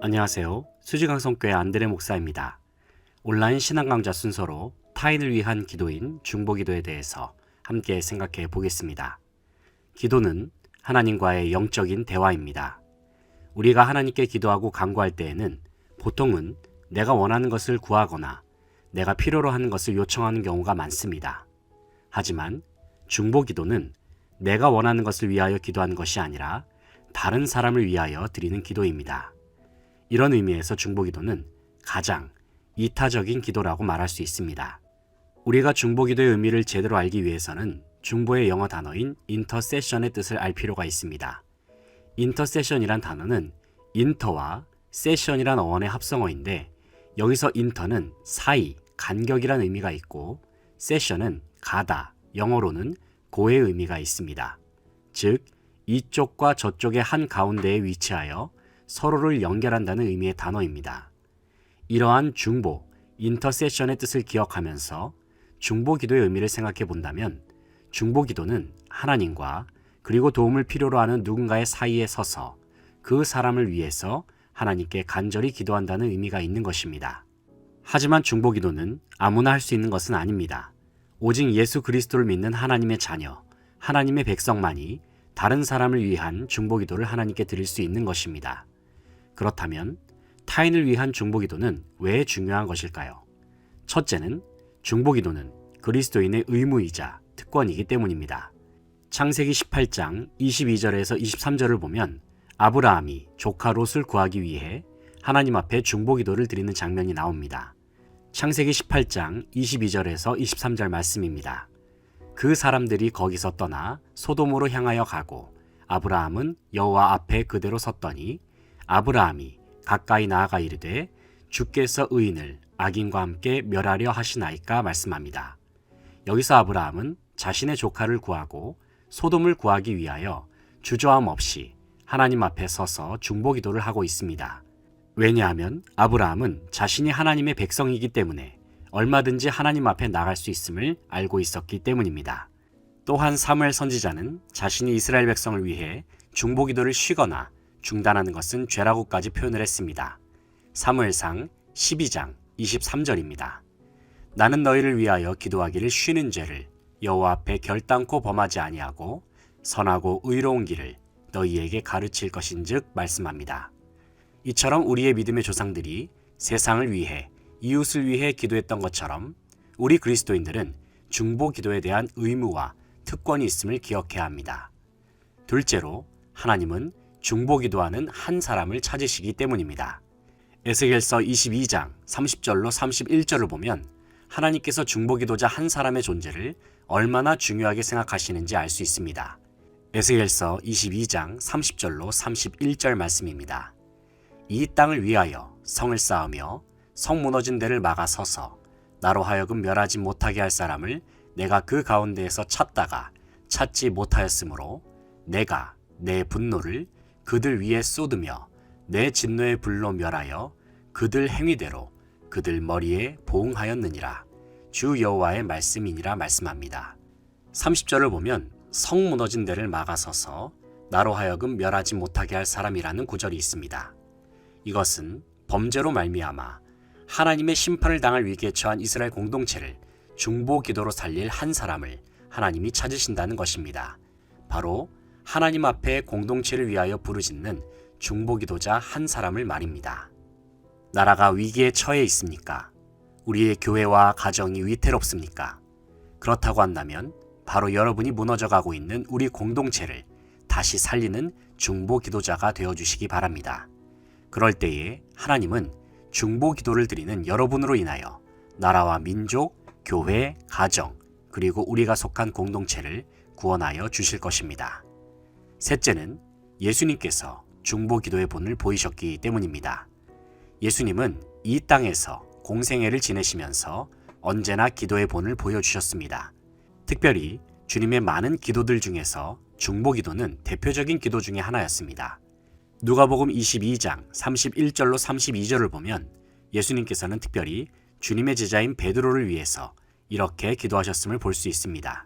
안녕하세요. 수지강성교회 안드레 목사입니다. 온라인 신앙 강좌 순서로 타인을 위한 기도인 중보기도에 대해서 함께 생각해 보겠습니다. 기도는 하나님과의 영적인 대화입니다. 우리가 하나님께 기도하고 간구할 때에는 보통은 내가 원하는 것을 구하거나 내가 필요로 하는 것을 요청하는 경우가 많습니다. 하지만 중보기도는 내가 원하는 것을 위하여 기도하는 것이 아니라 다른 사람을 위하여 드리는 기도입니다. 이런 의미에서 중보기도는 가장 이타적인 기도라고 말할 수 있습니다. 우리가 중보기도의 의미를 제대로 알기 위해서는 중보의 영어 단어인 intercession의 뜻을 알 필요가 있습니다. intercession이란 단어는 inter와 session이란 어원의 합성어인데 여기서 inter는 사이, 간격이란 의미가 있고 session은 가다, 영어로는 고의 의미가 있습니다. 즉, 이쪽과 저쪽의 한 가운데에 위치하여 서로를 연결한다는 의미의 단어입니다. 이러한 중보, 인터세션의 뜻을 기억하면서 중보 기도의 의미를 생각해 본다면 중보 기도는 하나님과 그리고 도움을 필요로 하는 누군가의 사이에 서서 그 사람을 위해서 하나님께 간절히 기도한다는 의미가 있는 것입니다. 하지만 중보 기도는 아무나 할 수 있는 것은 아닙니다. 오직 예수 그리스도를 믿는 하나님의 자녀, 하나님의 백성만이 다른 사람을 위한 중보 기도를 하나님께 드릴 수 있는 것입니다. 그렇다면 타인을 위한 중보기도는 왜 중요한 것일까요? 첫째는 중보기도는 그리스도인의 의무이자 특권이기 때문입니다. 창세기 18장 22절에서 23절을 보면 아브라함이 조카 롯을 구하기 위해 하나님 앞에 중보기도를 드리는 장면이 나옵니다. 창세기 18장 22절에서 23절 말씀입니다. 그 사람들이 거기서 떠나 소돔으로 향하여 가고 아브라함은 여호와 앞에 그대로 섰더니 아브라함이 가까이 나아가 이르되 주께서 의인을 악인과 함께 멸하려 하시나이까 말씀합니다. 여기서 아브라함은 자신의 조카를 구하고 소돔을 구하기 위하여 주저함 없이 하나님 앞에 서서 중보기도를 하고 있습니다. 왜냐하면 아브라함은 자신이 하나님의 백성이기 때문에 얼마든지 하나님 앞에 나갈 수 있음을 알고 있었기 때문입니다. 또한 사무엘 선지자는 자신이 이스라엘 백성을 위해 중보기도를 쉬거나 중단하는 것은 죄라고까지 표현을 했습니다. 사무엘상 12장 23절입니다. 나는 너희를 위하여 기도하기를 쉬는 죄를 여호와 앞에 결단코 범하지 아니하고 선하고 의로운 길을 너희에게 가르칠 것인즉 말씀합니다. 이처럼 우리의 믿음의 조상들이 세상을 위해 이웃을 위해 기도했던 것처럼 우리 그리스도인들은 중보 기도에 대한 의무와 특권이 있음을 기억해야 합니다. 둘째로 하나님은 중보기도하는 한 사람을 찾으시기 때문입니다. 에스겔서 22장 30절로 31절을 보면 하나님께서 중보기도자 한 사람의 존재를 얼마나 중요하게 생각하시는지 알 수 있습니다. 에스겔서 22장 30절로 31절 말씀입니다. 이 땅을 위하여 성을 쌓으며 성 무너진 데를 막아 서서 나로 하여금 멸하지 못하게 할 사람을 내가 그 가운데에서 찾다가 찾지 못하였으므로 내가 내 분노를 그들 위에 쏟으며 내 진노의 불로 멸하여 그들 행위대로 그들 머리에 보응하였느니라. 주 여호와의 말씀이니라 말씀합니다. 30절을 보면 성 무너진 데를 막아서서 나로 하여금 멸하지 못하게 할 사람이라는 구절이 있습니다. 이것은 범죄로 말미암아 하나님의 심판을 당할 위기에 처한 이스라엘 공동체를 중보 기도로 살릴 한 사람을 하나님이 찾으신다는 것입니다. 바로 하나님 앞에 공동체를 위하여 부르짖는 중보기도자 한 사람을 말입니다. 나라가 위기에 처해 있습니까? 우리의 교회와 가정이 위태롭습니까? 그렇다고 한다면 바로 여러분이 무너져가고 있는 우리 공동체를 다시 살리는 중보기도자가 되어주시기 바랍니다. 그럴 때에 하나님은 중보기도를 드리는 여러분으로 인하여 나라와 민족, 교회, 가정, 그리고 우리가 속한 공동체를 구원하여 주실 것입니다. 셋째는 예수님께서 중보 기도의 본을 보이셨기 때문입니다. 예수님은 이 땅에서 공생애를 지내시면서 언제나 기도의 본을 보여주셨습니다. 특별히 주님의 많은 기도들 중에서 중보 기도는 대표적인 기도 중에 하나였습니다. 누가복음 22장 31절로 32절을 보면 예수님께서는 특별히 주님의 제자인 베드로를 위해서 이렇게 기도하셨음을 볼 수 있습니다.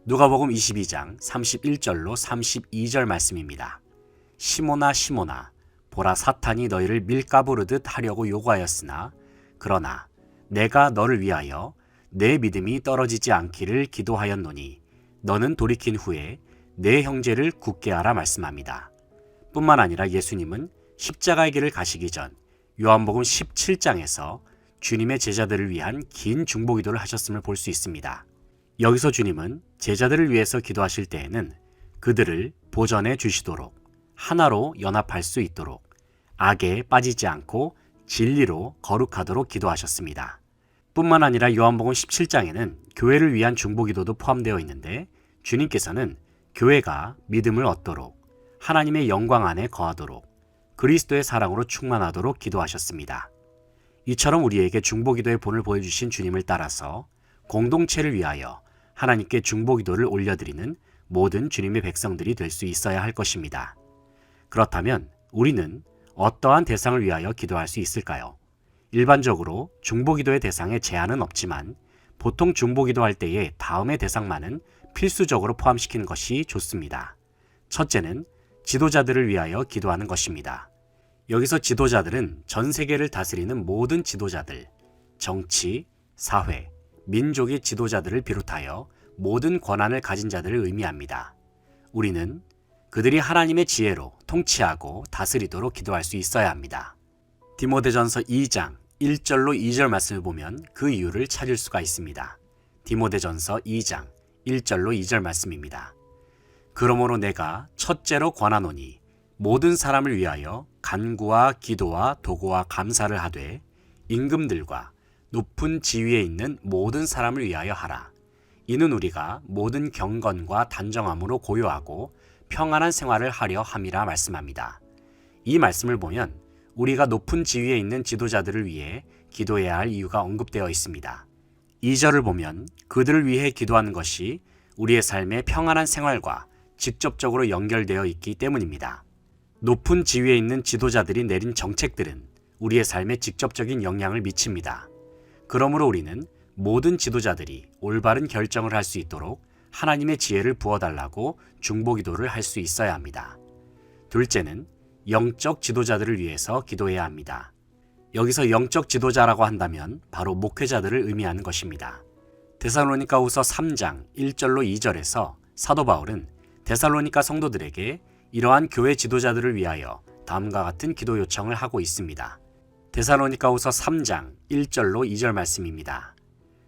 누가복음 22장 31절로 32절 말씀입니다. 시몬아 시몬아 보라 사탄이 너희를 밀가부르듯 하려고 요구하였으나 그러나 내가 너를 위하여 내 믿음이 떨어지지 않기를 기도하였노니 너는 돌이킨 후에 내 형제를 굳게 하라 말씀합니다. 뿐만 아니라 예수님은 십자가의 길을 가시기 전 요한복음 17장에서 주님의 제자들을 위한 긴 중보기도를 하셨음을 볼 수 있습니다. 여기서 주님은 제자들을 위해서 기도하실 때에는 그들을 보전해 주시도록 하나로 연합할 수 있도록 악에 빠지지 않고 진리로 거룩하도록 기도하셨습니다. 뿐만 아니라 요한복음 17장에는 교회를 위한 중보기도도 포함되어 있는데 주님께서는 교회가 믿음을 얻도록 하나님의 영광 안에 거하도록 그리스도의 사랑으로 충만하도록 기도하셨습니다. 이처럼 우리에게 중보기도의 본을 보여주신 주님을 따라서 공동체를 위하여 하나님께 중보기도를 올려드리는 모든 주님의 백성들이 될 수 있어야 할 것입니다. 그렇다면 우리는 어떠한 대상을 위하여 기도할 수 있을까요? 일반적으로 중보기도의 대상에 제한은 없지만 보통 중보기도할 때의 다음의 대상만은 필수적으로 포함시키는 것이 좋습니다. 첫째는 지도자들을 위하여 기도하는 것입니다. 여기서 지도자들은 전 세계를 다스리는 모든 지도자들, 정치, 사회, 민족의 지도자들을 비롯하여 모든 권한을 가진 자들을 의미합니다. 우리는 그들이 하나님의 지혜로 통치하고 다스리도록 기도할 수 있어야 합니다. 디모데전서 2장 1절로 2절 말씀을 보면 그 이유를 찾을 수가 있습니다. 디모데전서 2장 1절로 2절 말씀입니다. 그러므로 내가 첫째로 권하노니 모든 사람을 위하여 간구와 기도와 도구와 감사를 하되 임금들과 높은 지위에 있는 모든 사람을 위하여 하라. 이는 우리가 모든 경건과 단정함으로 고요하고 평안한 생활을 하려 함이라 말씀합니다. 이 말씀을 보면 우리가 높은 지위에 있는 지도자들을 위해 기도해야 할 이유가 언급되어 있습니다. 2절을 보면 그들을 위해 기도하는 것이 우리의 삶의 평안한 생활과 직접적으로 연결되어 있기 때문입니다. 높은 지위에 있는 지도자들이 내린 정책들은 우리의 삶에 직접적인 영향을 미칩니다. 그러므로 우리는 모든 지도자들이 올바른 결정을 할 수 있도록 하나님의 지혜를 부어달라고 중보기도를 할 수 있어야 합니다. 둘째는 영적 지도자들을 위해서 기도해야 합니다. 여기서 영적 지도자라고 한다면 바로 목회자들을 의미하는 것입니다. 데살로니가후서 3장 1절로 2절에서 사도 바울은 데살로니가 성도들에게 이러한 교회 지도자들을 위하여 다음과 같은 기도 요청을 하고 있습니다. 데살로니가후서 3장 1절로 2절 말씀입니다.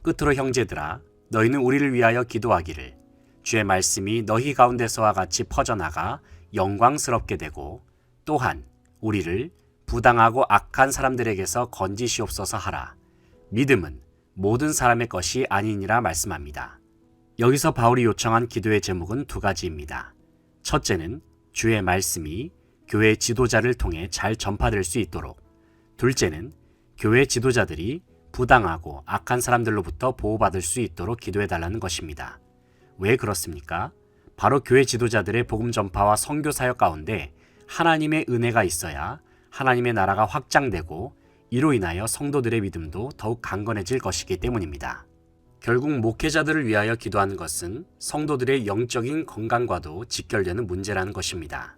끝으로 형제들아 너희는 우리를 위하여 기도하기를 주의 말씀이 너희 가운데서와 같이 퍼져나가 영광스럽게 되고 또한 우리를 부당하고 악한 사람들에게서 건지시옵소서 하라. 믿음은 모든 사람의 것이 아니니라 말씀합니다. 여기서 바울이 요청한 기도의 제목은 두 가지입니다. 첫째는 주의 말씀이 교회 지도자를 통해 잘 전파될 수 있도록, 둘째는 교회 지도자들이 부당하고 악한 사람들로부터 보호받을 수 있도록 기도해달라는 것입니다. 왜 그렇습니까? 바로 교회 지도자들의 복음 전파와 선교 사역 가운데 하나님의 은혜가 있어야 하나님의 나라가 확장되고 이로 인하여 성도들의 믿음도 더욱 강건해질 것이기 때문입니다. 결국 목회자들을 위하여 기도하는 것은 성도들의 영적인 건강과도 직결되는 문제라는 것입니다.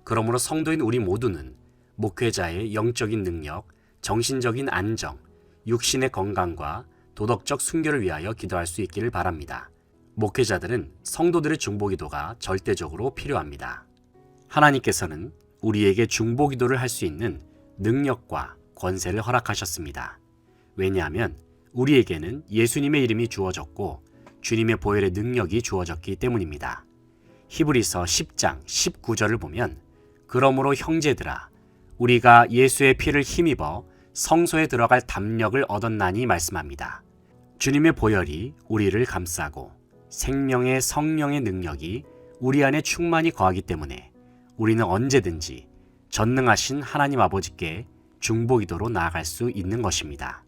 그러므로 성도인 우리 모두는 목회자의 영적인 능력, 정신적인 안정, 육신의 건강과 도덕적 순결을 위하여 기도할 수 있기를 바랍니다. 목회자들은 성도들의 중보기도가 절대적으로 필요합니다. 하나님께서는 우리에게 중보기도를 할 수 있는 능력과 권세를 허락하셨습니다. 왜냐하면 우리에게는 예수님의 이름이 주어졌고 주님의 보혈의 능력이 주어졌기 때문입니다. 히브리서 10장 19절을 보면 그러므로 형제들아 우리가 예수의 피를 힘입어 성소에 들어갈 담력을 얻었나니 말씀합니다. 주님의 보혈이 우리를 감싸고 생명의 성령의 능력이 우리 안에 충만히 거하기 때문에 우리는 언제든지 전능하신 하나님 아버지께 중보기도로 나아갈 수 있는 것입니다.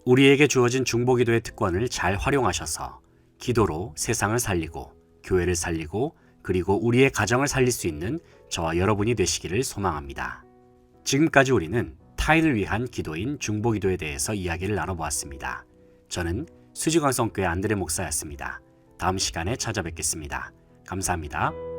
우리에게 주어진 중보기도의 특권을 잘 활용하셔서 기도로 세상을 살리고 교회를 살리고 그리고 우리의 가정을 살릴 수 있는 저와 여러분이 되시기를 소망합니다. 지금까지 우리는 타인을 위한 기도인 중보기도에 대해서 이야기를 나눠보았습니다. 저는 수지광성교회 안드레 목사였습니다. 다음 시간에 찾아뵙겠습니다. 감사합니다.